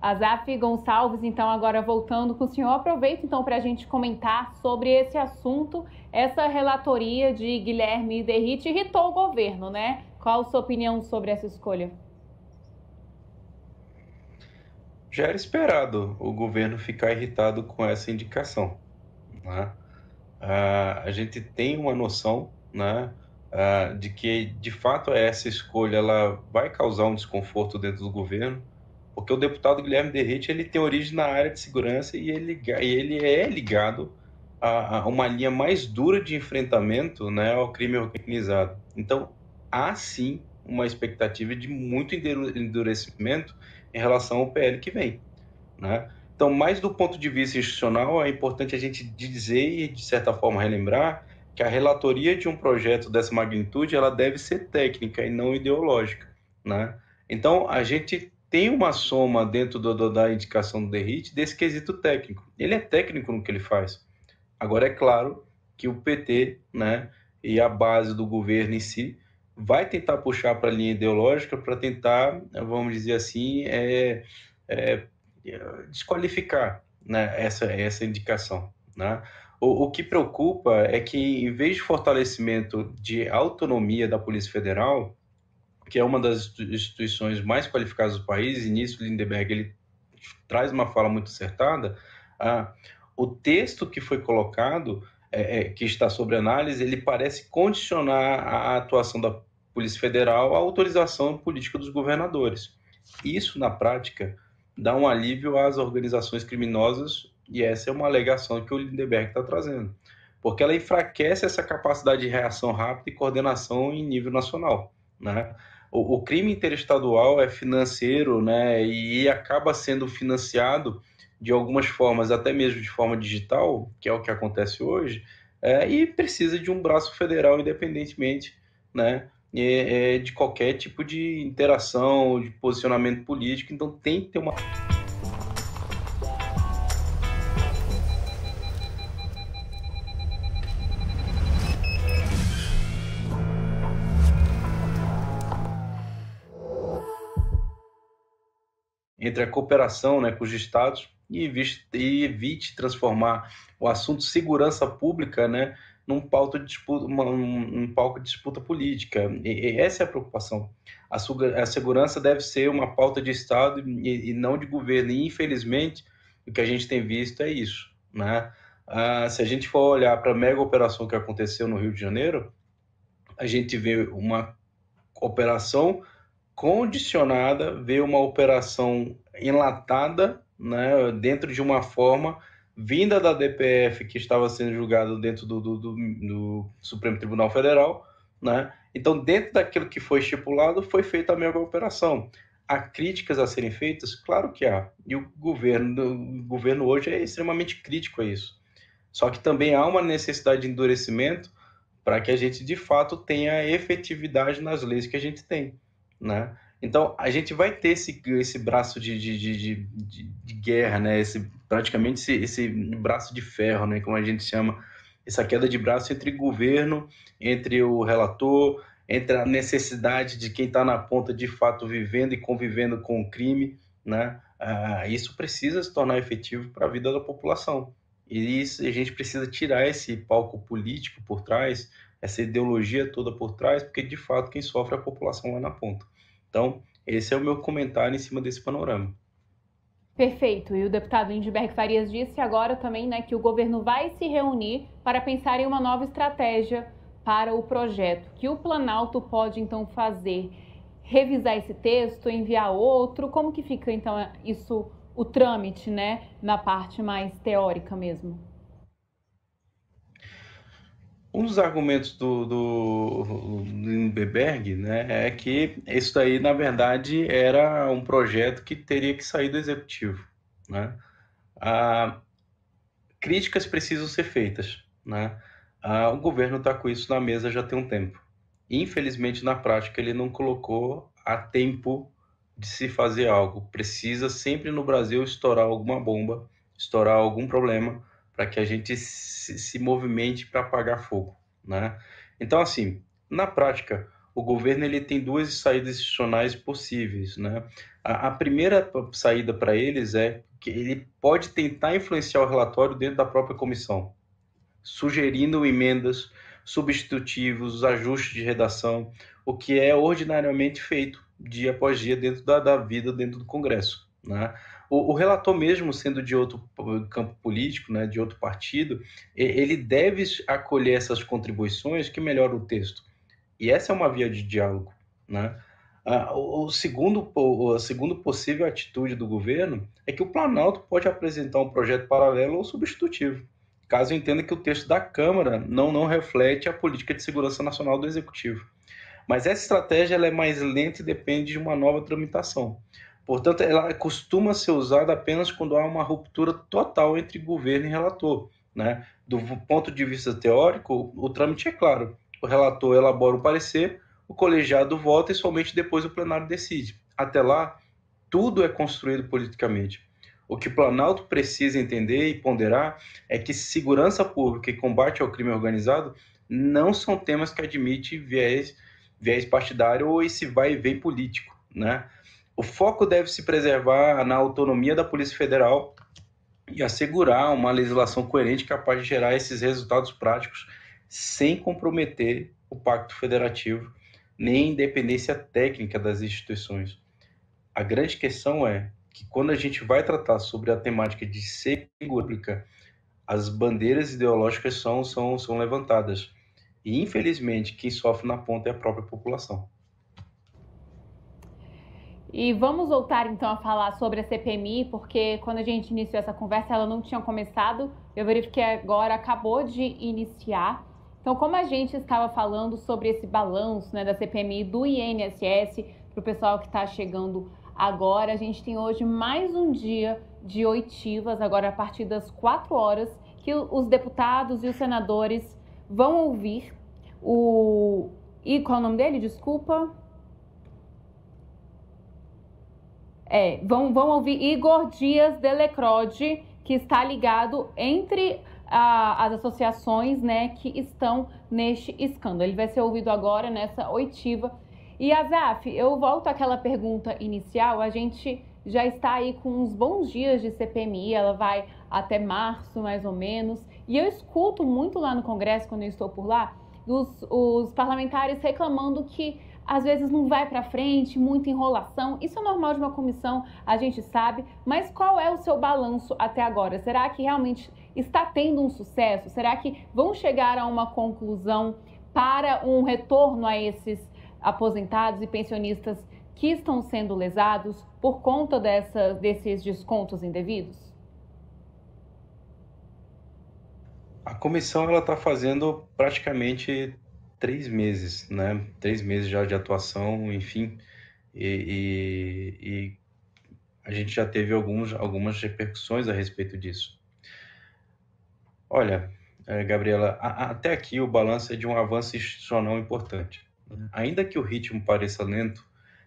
Azaf Gonçalves, então, agora voltando com o senhor, aproveita então para a gente comentar sobre esse assunto. Essa relatoria de Guilherme Derrite irritou o governo, né? Qual a sua opinião sobre essa escolha? Já era esperado o governo ficar irritado com essa indicação, né? A gente tem uma noção, né, de que, de fato, essa escolha ela vai causar um desconforto dentro do governo, porque o deputado Guilherme Derrite ele tem origem na área de segurança e ele é ligado a uma linha mais dura de enfrentamento, né, ao crime organizado. Então, há sim uma expectativa de muito endurecimento em relação ao PL que vem, né? Então, mais do ponto de vista institucional, é importante a gente dizer e, de certa forma, relembrar que a relatoria de um projeto dessa magnitude ela deve ser técnica e não ideológica, né? Então, a gente tem uma soma dentro da indicação do Derrite desse quesito técnico. Ele é técnico no que ele faz. Agora, é claro que o PT, né, e a base do governo em si vai tentar puxar para a linha ideológica para tentar, vamos dizer assim, é, desqualificar, né, essa indicação, né? O que preocupa é que, em vez de fortalecimento de autonomia da Polícia Federal, que é uma das instituições mais qualificadas do país, e nisso Lindeberg ele traz uma fala muito acertada, ah, o texto que foi colocado, que está sobre análise, ele parece condicionar a atuação da Polícia Federal à autorização política dos governadores. Isso, na prática, dá um alívio às organizações criminosas, e essa é uma alegação que o Lindeberg está trazendo, porque ela enfraquece essa capacidade de reação rápida e coordenação em nível nacional, né? O crime interestadual é financeiro, né, e acaba sendo financiado de algumas formas, até mesmo de forma digital, que é o que acontece hoje, e precisa de um braço federal independentemente, né, de qualquer tipo de interação, de posicionamento político. Então tem que ter uma. Entre a cooperação, né, com os estados e evite transformar o assunto segurança pública, né, num palco de disputa, um palco de disputa política. E essa é a preocupação. A segurança deve ser uma pauta de Estado e não de governo. E, infelizmente, o que a gente tem visto é isso, né? Se a gente for olhar para a mega operação que aconteceu no Rio de Janeiro, a gente vê uma operação condicionada, ver uma operação enlatada, né, dentro de uma forma vinda da DPF que estava sendo julgado dentro do Supremo Tribunal Federal, né? Então, dentro daquilo que foi estipulado, foi feita a mega operação. Há críticas a serem feitas? Claro que há. E o governo hoje é extremamente crítico a isso. Só que também há uma necessidade de endurecimento para que a gente, de fato, tenha efetividade nas leis que a gente tem, né? Então, a gente vai ter esse braço de guerra, né? Praticamente esse braço de ferro, né? Como a gente chama, essa queda de braço entre governo, entre o relator, entre a necessidade de quem está na ponta, de fato, vivendo e convivendo com o crime, né? Isso precisa se tornar efetivo para a vida da população. E isso, a gente precisa tirar esse palco político por trás, essa ideologia toda por trás, porque de fato quem sofre é a população lá na ponta. Então, esse é o meu comentário em cima desse panorama. Perfeito. E o deputado Lindbergh Farias disse agora também, né, que o governo vai se reunir para pensar em uma nova estratégia para o projeto. Que o Planalto pode então fazer? Revisar esse texto, enviar outro? Como que fica então isso, o trâmite, né, na parte mais teórica mesmo? Um dos argumentos do Lindbergh, né, é que isso daí, na verdade, era um projeto que teria que sair do executivo, né? Ah, críticas precisam ser feitas, né? O governo está com isso na mesa já tem um tempo. Infelizmente, na prática, ele não colocou a tempo de se fazer algo. Precisa sempre no Brasil estourar alguma bomba, estourar algum problema para que a gente se movimente para apagar fogo, né? Então, assim, na prática, o governo ele tem duas saídas institucionais possíveis, né? A primeira saída para eles é que ele pode tentar influenciar o relatório dentro da própria comissão, sugerindo emendas, substitutivos, ajustes de redação, o que é ordinariamente feito dia após dia dentro da vida dentro do Congresso, né? O relator mesmo sendo de outro campo político, né, de outro partido, ele deve acolher essas contribuições que melhoram o texto. E essa é uma via de diálogo, né? A segundo possível atitude do governo é que o Planalto pode apresentar um projeto paralelo ou substitutivo, caso entenda que o texto da Câmara não reflete a política de segurança nacional do Executivo. Mas essa estratégia ela é mais lenta e depende de uma nova tramitação. Portanto, ela costuma ser usada apenas quando há uma ruptura total entre governo e relator, né? Do ponto de vista teórico, o trâmite é claro. O relator elabora o parecer, o colegiado vota e somente depois o plenário decide. Até lá, tudo é construído politicamente. O que o Planalto precisa entender e ponderar é que segurança pública e combate ao crime organizado não são temas que admitem viés partidário ou esse vai e vem político, né? O foco deve se preservar na autonomia da Polícia Federal e assegurar uma legislação coerente capaz de gerar esses resultados práticos sem comprometer o pacto federativo nem a independência técnica das instituições. A grande questão é que quando a gente vai tratar sobre a temática de segurança pública, as bandeiras ideológicas são levantadas. E, infelizmente, quem sofre na ponta é a própria população. E vamos voltar então a falar sobre a CPMI, porque quando a gente iniciou essa conversa, ela não tinha começado. Eu verifiquei agora, acabou de iniciar. Então, como a gente estava falando sobre esse balanço, né, da CPMI do INSS, para o pessoal que está chegando agora, a gente tem hoje mais um dia de oitivas, agora a partir das 4 horas, que os deputados e os senadores vão ouvir o... E qual é o nome dele? Desculpa. Vão ouvir Igor Dias Delecrode, que está ligado entre as associações, né, que estão neste escândalo. Ele vai ser ouvido agora nessa oitiva. E, Azaf, eu volto àquela pergunta inicial. A gente já está aí com uns bons dias de CPMI, ela vai até março, mais ou menos. E eu escuto muito lá no Congresso, quando eu estou por lá, os parlamentares reclamando que às vezes não vai para frente, muita enrolação. Isso é normal de uma comissão, a gente sabe, mas qual é o seu balanço até agora? Será que realmente está tendo um sucesso? Será que vão chegar a uma conclusão para um retorno a esses aposentados e pensionistas que estão sendo lesados por conta desses descontos indevidos? A comissão ela está fazendo praticamente 3 meses, né? 3 meses já de atuação, enfim, e a gente já teve algumas repercussões a respeito disso. Olha, Gabriela, até aqui o balanço é de um avanço institucional importante. Ainda que o ritmo pareça lento,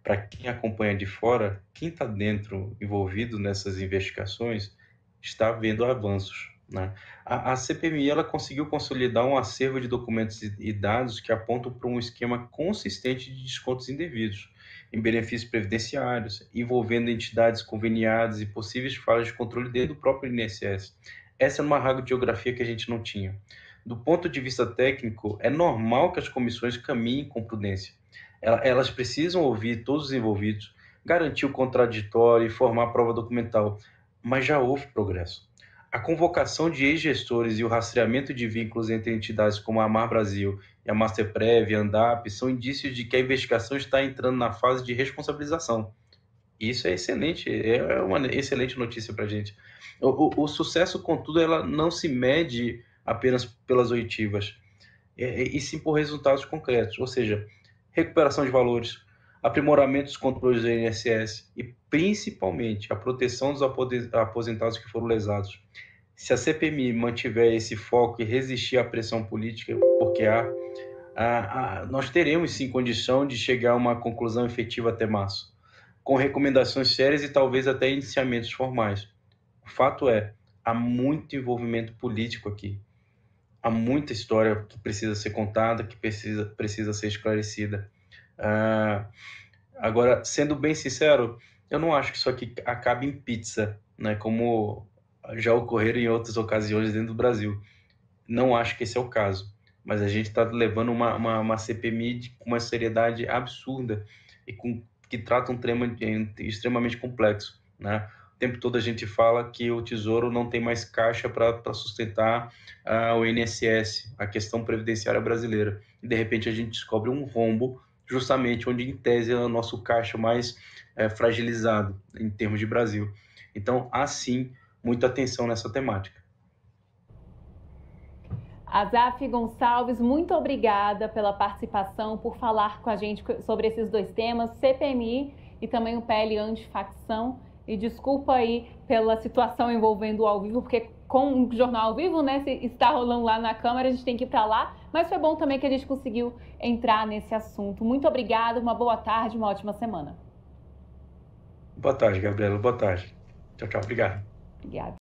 para quem acompanha de fora, quem está dentro, envolvido nessas investigações, está vendo avanços, né? A CPMI ela conseguiu consolidar um acervo de documentos e dados que apontam para um esquema consistente de descontos indevidos em benefícios previdenciários, envolvendo entidades conveniadas e possíveis falhas de controle dentro do próprio INSS. Essa é uma radiografia que a gente não tinha. Do ponto de vista técnico, é normal que as comissões caminhem com prudência. Elas precisam ouvir todos os envolvidos, garantir o contraditório e formar prova documental, mas já houve progresso. A convocação de ex-gestores e o rastreamento de vínculos entre entidades como a Amar Brasil e a Masterprev e a Andap são indícios de que a investigação está entrando na fase de responsabilização. Isso é excelente, é uma excelente notícia para a gente. O sucesso, contudo, ela não se mede apenas pelas oitivas, e sim por resultados concretos, ou seja, recuperação de valores, aprimoramento dos controles do INSS e, principalmente, a proteção dos aposentados que foram lesados. Se a CPMI mantiver esse foco e resistir à pressão política, porque nós teremos sim condição de chegar a uma conclusão efetiva até março, com recomendações sérias e talvez até iniciamentos formais. O fato é, há muito envolvimento político aqui. Há muita história que precisa ser contada, que precisa ser esclarecida. Agora, sendo bem sincero, Eu não acho que isso aqui acabe em pizza, né, como já ocorreram em outras ocasiões dentro do Brasil. Não acho que esse é o caso, mas a gente está levando uma CPMI com uma seriedade absurda e que trata um tema extremamente complexo, né? O tempo todo a gente fala que o Tesouro não tem mais caixa para sustentar o INSS, a questão previdenciária brasileira. E, de repente, a gente descobre um rombo justamente onde, em tese, é o nosso caixa mais fragilizado em termos de Brasil. Então, há sim muita atenção nessa temática. Azaf Gonçalves, muito obrigada pela participação, por falar com a gente sobre esses dois temas, CPMI e também o PL antifacção. E desculpa aí pela situação envolvendo o ao vivo, porque com o jornal ao vivo, né, se está rolando lá na Câmara, a gente tem que ir para lá. Mas foi bom também que a gente conseguiu entrar nesse assunto. Muito obrigada, uma boa tarde, uma ótima semana. Boa tarde, Gabriela. Boa tarde. Tchau, tchau. Obrigado. Obrigada.